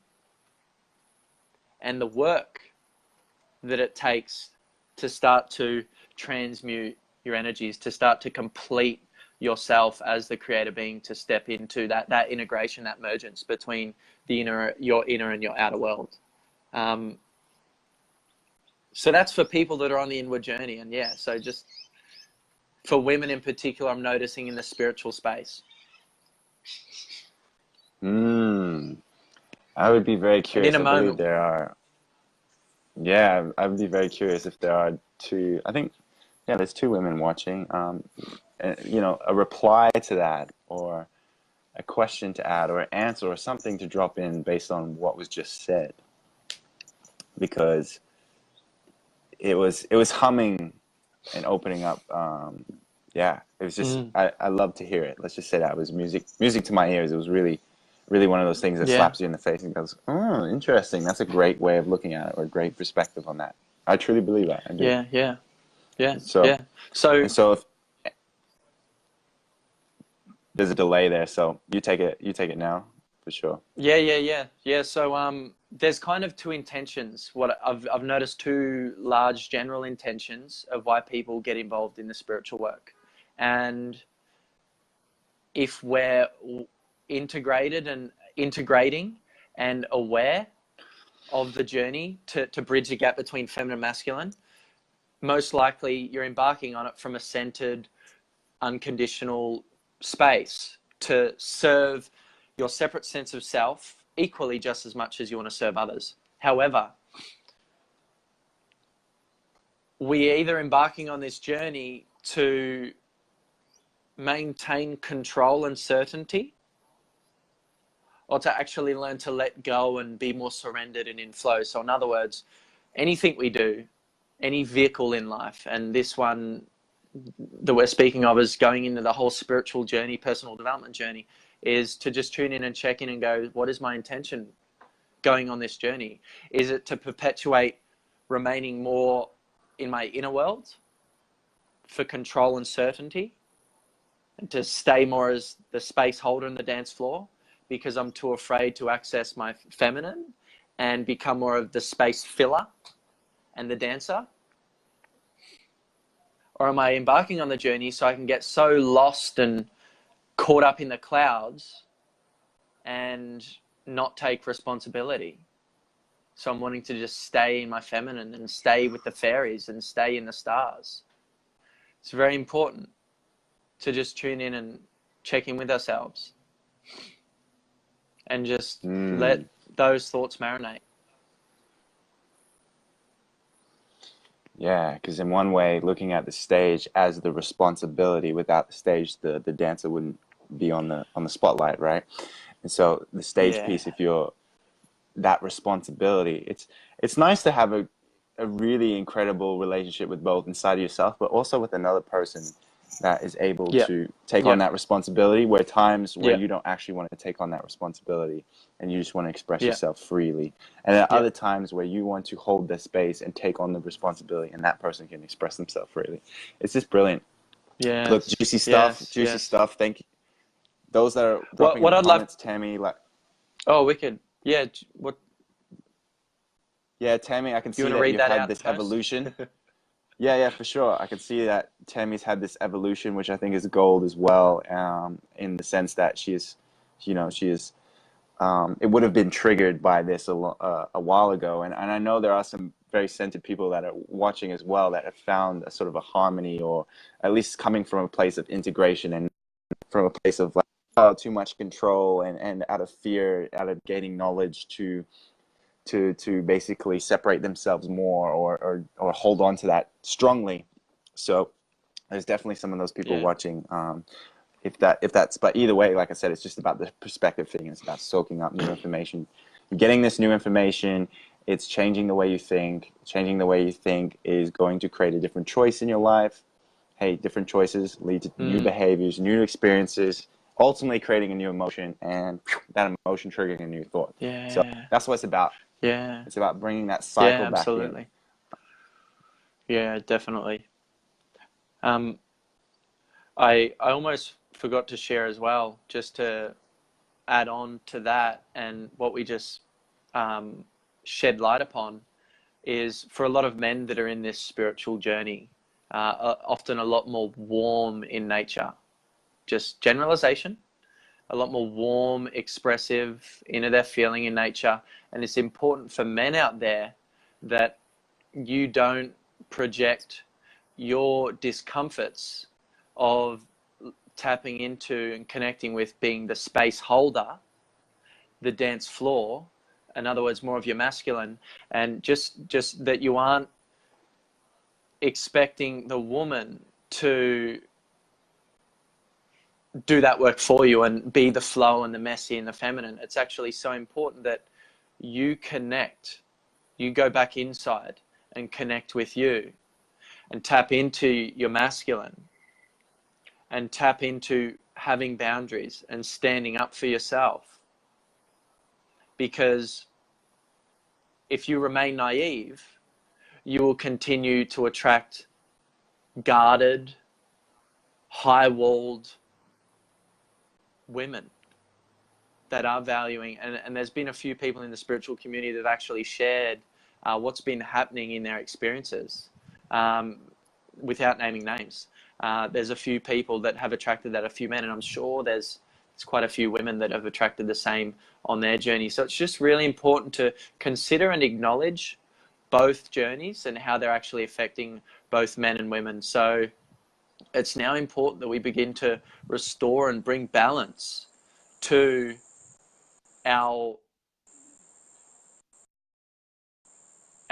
and the work that it takes to start to transmute your energies, to start to complete yourself as the creator being, to step into that integration, that mergence between your inner and your outer world. So that's for people that are on the inward journey. And yeah, so just for women in particular, I'm noticing in the spiritual space. I would be very curious. In a moment, there are. Yeah, I would be very curious if there are two. I think, yeah, there's two women watching. You know, a reply to that, or a question to add, or an answer, or something to drop in based on what was just said, because it was humming and opening up. Yeah, it was just I love to hear it. Let's just say that it was music to my ears. It was really one of those things that slaps you in the face and goes, oh, interesting. That's a great way of looking at it, or a great perspective on that. I truly believe that. I do. Yeah. So if there's a delay there, so you take it now for sure. Yeah. So there's kind of two intentions. What I've noticed, two large general intentions of why people get involved in the spiritual work. And if we're integrated and integrating and aware of the journey to bridge the gap between feminine and masculine, most likely you're embarking on it from a centered, unconditional space to serve your separate sense of self equally just as much as you want to serve others. However, we're either embarking on this journey to maintain control and certainty, or to actually learn to let go and be more surrendered and in flow. So in other words, anything we do, any vehicle in life, and this one that we're speaking of as going into the whole spiritual journey, personal development journey, is to just tune in and check in and go, what is my intention going on this journey? Is it to perpetuate remaining more in my inner world for control and certainty, and to stay more as the space holder in the dance floor because I'm too afraid to access my feminine and become more of the space filler and the dancer? Or am I embarking on the journey so I can get so lost and caught up in the clouds and not take responsibility? So I'm wanting to just stay in my feminine and stay with the fairies and stay in the stars. It's very important to just tune in and check in with ourselves and just let those thoughts marinate. Yeah, because in one way, looking at the stage as the responsibility, without the stage, the dancer wouldn't be on the spotlight, right? And so the stage piece, if you're that responsibility, it's nice to have a really incredible relationship with both inside of yourself, but also with another person that is able to take on that responsibility, where times where you don't actually want to take on that responsibility and you just want to express yourself freely. And then other times where you want to hold the space and take on the responsibility and that person can express themselves freely. It's just brilliant. Yeah. Look, juicy stuff, juicy stuff. Thank you. Those that are dropping in the comments, Tammy, like... Oh, wicked. Yeah. What? Yeah, Tammy, I can see that you've had this evolution. Yeah, for sure. I can see that Tammy's had this evolution, which I think is gold as well, in the sense that she is, it would have been triggered by this a while ago. And I know there are some very centered people that are watching as well that have found a sort of a harmony, or at least coming from a place of integration and from a place of like, too much control and out of fear, out of gaining knowledge to basically separate themselves more or hold on to that strongly. So there's definitely some of those people watching. But either way, like I said, it's just about the perspective thing. It's about soaking up new information. You're getting this new information. It's changing the way you think. Changing the way you think is going to create a different choice in your life. Hey, different choices lead to new behaviors, new experiences, ultimately creating a new emotion, and that emotion triggering a new thought. Yeah. So that's what it's about. Yeah. It's about bringing that cycle back in. Yeah, definitely. I almost forgot to share as well, just to add on to that and what we just shed light upon, is for a lot of men that are in this spiritual journey, often a lot more warm in nature. Just generalization. A lot more warm, expressive, into their feeling in nature. And it's important for men out there that you don't project your discomforts of tapping into and connecting with being the space holder, the dance floor, in other words, more of your masculine, and just that you aren't expecting the woman to do that work for you and be the flow and the messy and the feminine. It's actually so important that you connect, you go back inside and connect with you and tap into your masculine and tap into having boundaries and standing up for yourself. Because if you remain naive, you will continue to attract guarded, high-walled women that are valuing, and there's been a few people in the spiritual community that have actually shared what's been happening in their experiences, without naming names. There's a few people that have attracted that, a few men, and I'm sure there's quite a few women that have attracted the same on their journey. So it's just really important to consider and acknowledge both journeys and how they're actually affecting both men and women. So it's now important that we begin to restore and bring balance to our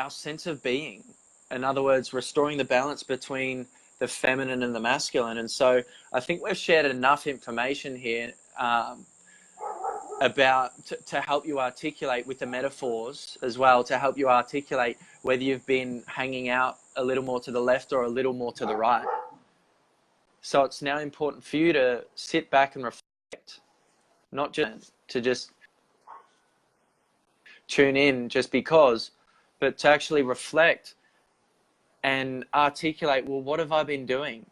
sense of being. In other words, restoring the balance between the feminine and the masculine. And so I think we've shared enough information here about to help you articulate with the metaphors as well, to help you articulate whether you've been hanging out a little more to the left or a little more to the right. So it's now important for you to sit back and reflect, not just to just tune in just because, but to actually reflect and articulate, well, what have I been doing?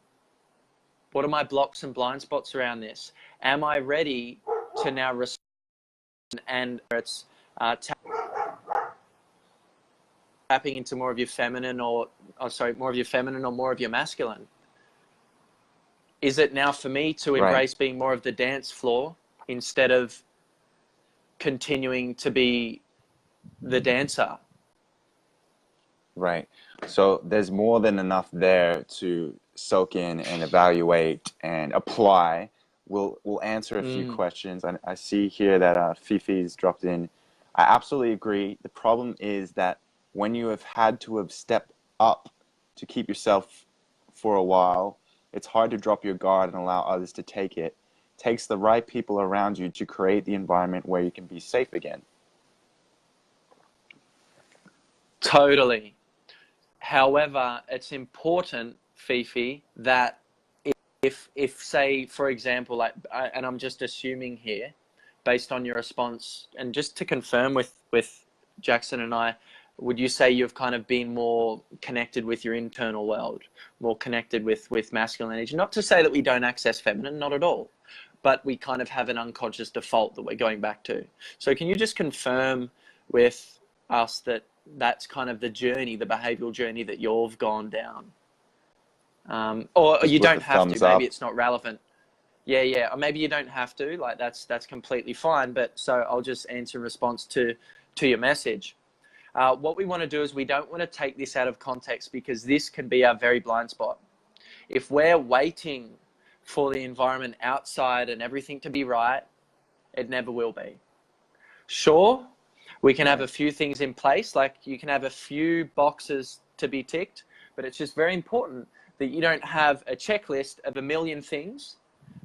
What are my blocks and blind spots around this? Am I ready to now respond? And it's tapping into more of your feminine or more of your feminine or more of your masculine. Is it now for me to embrace being more of the dance floor instead of continuing to be the dancer? Right. So there's more than enough there to soak in and evaluate and apply. We'll answer a few questions. I see here that Fifi's dropped in. I absolutely agree. The problem is that when you have had to have stepped up to keep yourself for a while, it's hard to drop your guard and allow others to take it. It takes the right people around you to create the environment where you can be safe again. Totally. However, it's important, Fifi, that if say, for example, and I'm just assuming here, based on your response, and just to confirm with Jackson and I, would you say you've kind of been more connected with your internal world, more connected with masculine energy? Not to say that we don't access feminine, not at all, but we kind of have an unconscious default that we're going back to. So can you just confirm with us that that's kind of the journey, the behavioral journey that you've gone down? Or Just you with don't the have to, thumbs maybe up. it's not relevant. Yeah. Or maybe you don't have to, like that's completely fine. But so I'll just answer in response to your message. What we want to do is we don't want to take this out of context, because this can be our very blind spot. If we're waiting for the environment outside and everything to be right, it never will be. Sure, we can have a few things in place, like you can have a few boxes to be ticked, but it's just very important that you don't have a checklist of a million things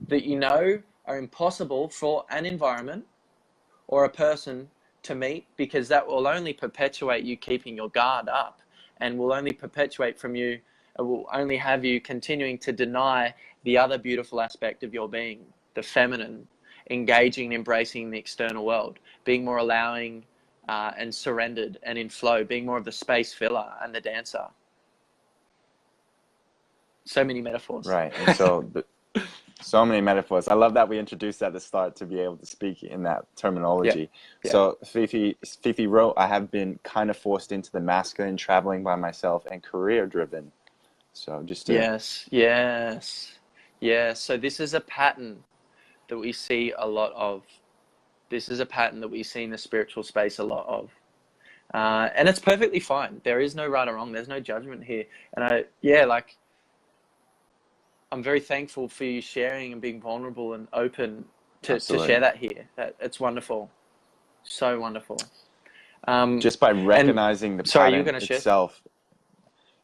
that you know are impossible for an environment or a person to meet, because that will only perpetuate you keeping your guard up, and will only perpetuate from you, will only have you continuing to deny the other beautiful aspect of your being, the feminine, engaging and embracing the external world, being more allowing and surrendered and in flow, being more of the space filler and the dancer. So many metaphors. Right. And so many metaphors. I love that we introduced at the start to be able to speak in that terminology. Yeah. So Fifi wrote, I have been kind of forced into the masculine, traveling by myself and career driven. So just to... Yes. So this is a pattern that we see a lot of. This is a pattern that we see in the spiritual space a lot of. And it's perfectly fine. There is no right or wrong. There's no judgment here. And I'm very thankful for you sharing and being vulnerable and open to share that here. It's wonderful. So wonderful. Just by recognizing the pattern itself.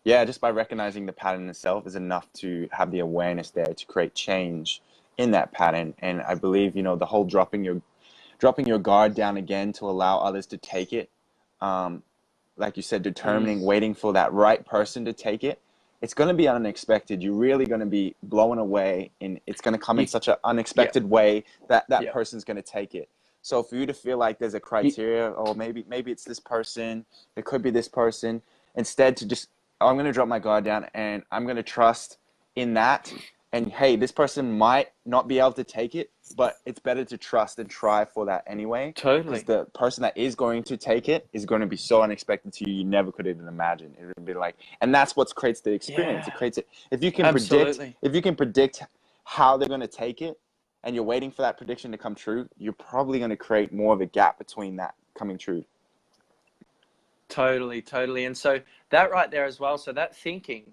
Yeah, just by recognizing the pattern itself is enough to have the awareness there to create change in that pattern. And I believe, the whole dropping your guard down again to allow others to take it. Like you said, waiting for that right person to take it. It's going to be unexpected. You're really going to be blown away, and it's going to come in such an unexpected way that person's going to take it. So for you to feel like there's a criteria, or maybe it's this person, it could be this person, instead to just, I'm going to drop my guard down and I'm going to trust in that. And hey, this person might not be able to take it, but it's better to trust and try for that anyway. Totally. Because the person that is going to take it is going to be so unexpected to you, you never could even imagine. It would be like, and that's what creates the experience. Yeah. It creates it. If you can predict how they're going to take it, and you're waiting for that prediction to come true, you're probably going to create more of a gap between that coming true. Totally. And so that right there as well. So that thinking,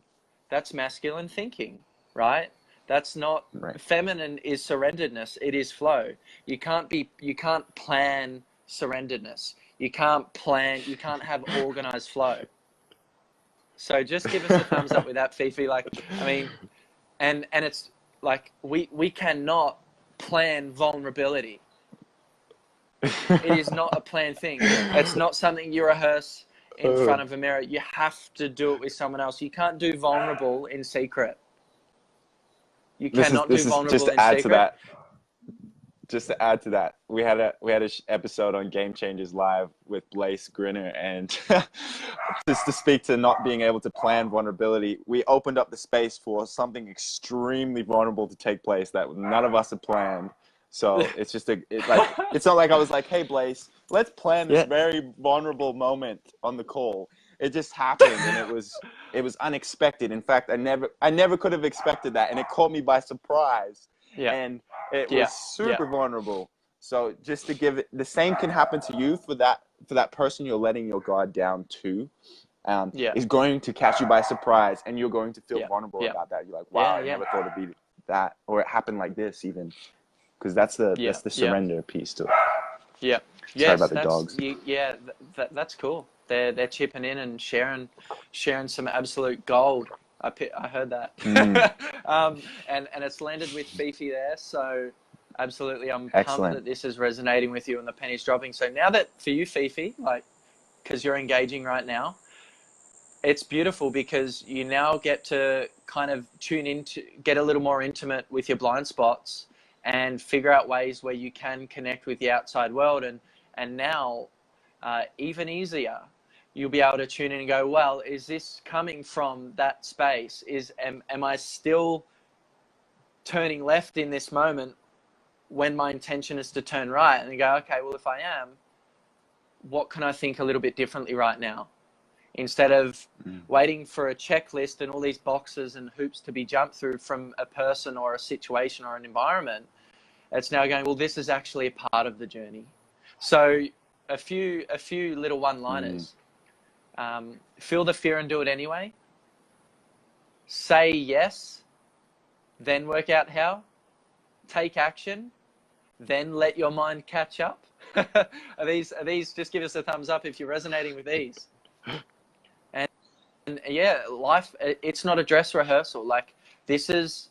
that's masculine thinking, right? That's not feminine. Is surrenderedness. It is flow. You can't plan surrenderedness. You can't have organized flow. So just give us a thumbs up with that, Fifi. And it's like, we cannot plan vulnerability. It is not a planned thing. It's not something you rehearse in front of a mirror. You have to do it with someone else. You can't do vulnerable in secret. You This is cannot do just vulnerable to in add to secret. that. Just to add to that, we had a episode on Game Changers Live with Blaise Grinner, and just to speak to not being able to plan vulnerability, we opened up the space for something extremely vulnerable to take place that none of us had planned. So it's just it's not like I was like, hey Blaise, let's plan this Yeah. very vulnerable moment on the call. It just happened, and it was unexpected. In fact, I never could have expected that, and it caught me by surprise. Yeah. And it Yeah. was super vulnerable. So just to give it, the same can happen to you for that person you're letting your guard down to. Is going to catch you by surprise, and you're going to feel vulnerable about that. You're like, wow, I never thought it'd be that, or it happened like this even, because that's the surrender piece to it. Yeah. Sorry about the dogs. That's cool. They're chipping in and sharing some absolute gold. I heard that. And it's landed with Fifi there. So absolutely, I'm pumped that this is resonating with you and the penny's dropping. So now that for you, Fifi, like, because you're engaging right now, it's beautiful because you now get to kind of tune into, get a little more intimate with your blind spots and figure out ways where you can connect with the outside world. And now, even easier, you'll be able to tune in and go, well, is this coming from that space? Am I still turning left in this moment when my intention is to turn right? And you go, okay, well, if I am, what can I think a little bit differently right now? Instead of waiting for a checklist and all these boxes and hoops to be jumped through from a person or a situation or an environment, it's now going, well, this is actually a part of the journey. So a few little one-liners. Feel the fear and do it anyway. Say yes, then work out how. Take action, then let your mind catch up. Are these? Just give us a thumbs up if you're resonating with these. And yeah, life, it's not a dress rehearsal. Like, this is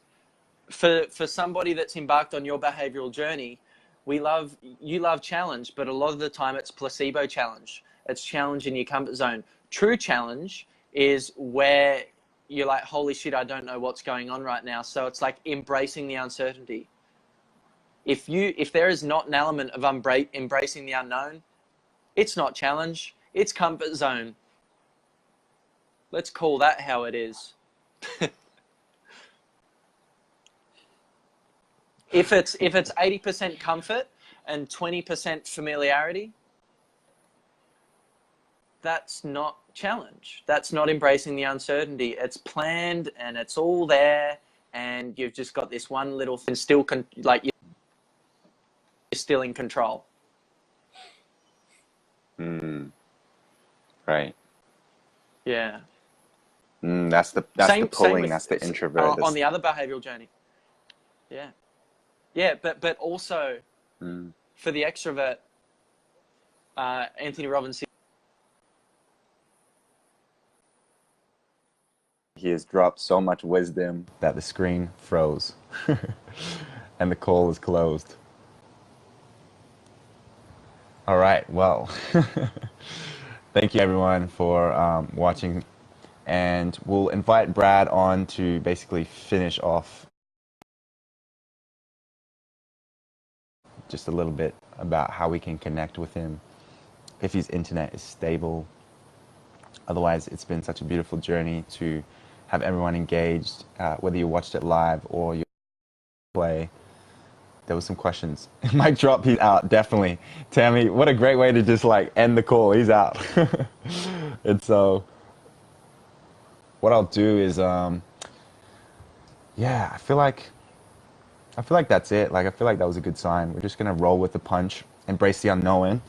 for somebody that's embarked on your behavioral journey. You love challenge, but a lot of the time it's placebo challenge. It's challenge in your comfort zone. True challenge is where you're like, holy shit, I don't know what's going on right now. So it's like embracing the uncertainty. If there is not an element of embracing the unknown, it's not challenge, it's comfort zone. Let's call that how it is. If it's 80% comfort and 20% familiarity, that's not challenge. That's not embracing the uncertainty. It's planned and it's all there, and you've just got this one little thing still, like you're still in control. Right. Yeah. That's the pulling. That's the introvert. On the other behavioral journey. Yeah. Yeah, but also for the extrovert, Anthony Robbins. He has dropped so much wisdom that the screen froze and the call is closed. All right, well, thank you everyone for watching, and we'll invite Brad on to basically finish off just a little bit about how we can connect with him if his internet is stable. Otherwise, it's been such a beautiful journey to have everyone engaged, whether you watched it live or you play. There was some questions. Mic drop, he's out, definitely. Tammy, what a great way to just like end the call. He's out. And so what I'll do is, yeah, I feel like that's it. Like, I feel like that was a good sign. We're just going to roll with the punch, embrace the unknown.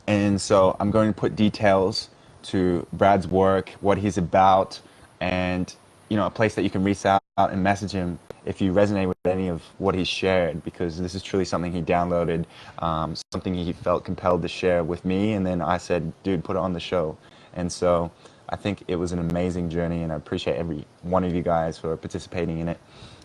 And so I'm going to put details to Brad's work, what he's about, and, you know, a place that you can reach out and message him if you resonate with any of what he's shared, because this is truly something he downloaded, something he felt compelled to share with me, and then I said, dude, put it on the show. And so I think it was an amazing journey, and I appreciate every one of you guys for participating in it.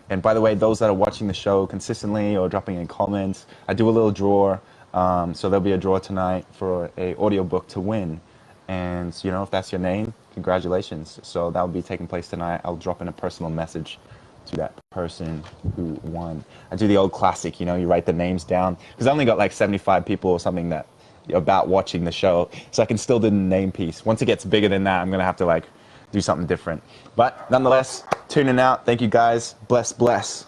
And by the way, those that are watching the show consistently or dropping in comments, I do a little draw, so there'll be a draw tonight for a audiobook to win. And, you know, if that's your name, congratulations. So that will be taking place tonight. I'll drop in a personal message to that person who won. I do the old classic, you know, you write the names down, because I only got like 75 people or something that about watching the show, so I can still do the name piece. Once it gets bigger than that, I'm gonna have to like do something different. But nonetheless, tuning out. Thank you guys. Bless, bless.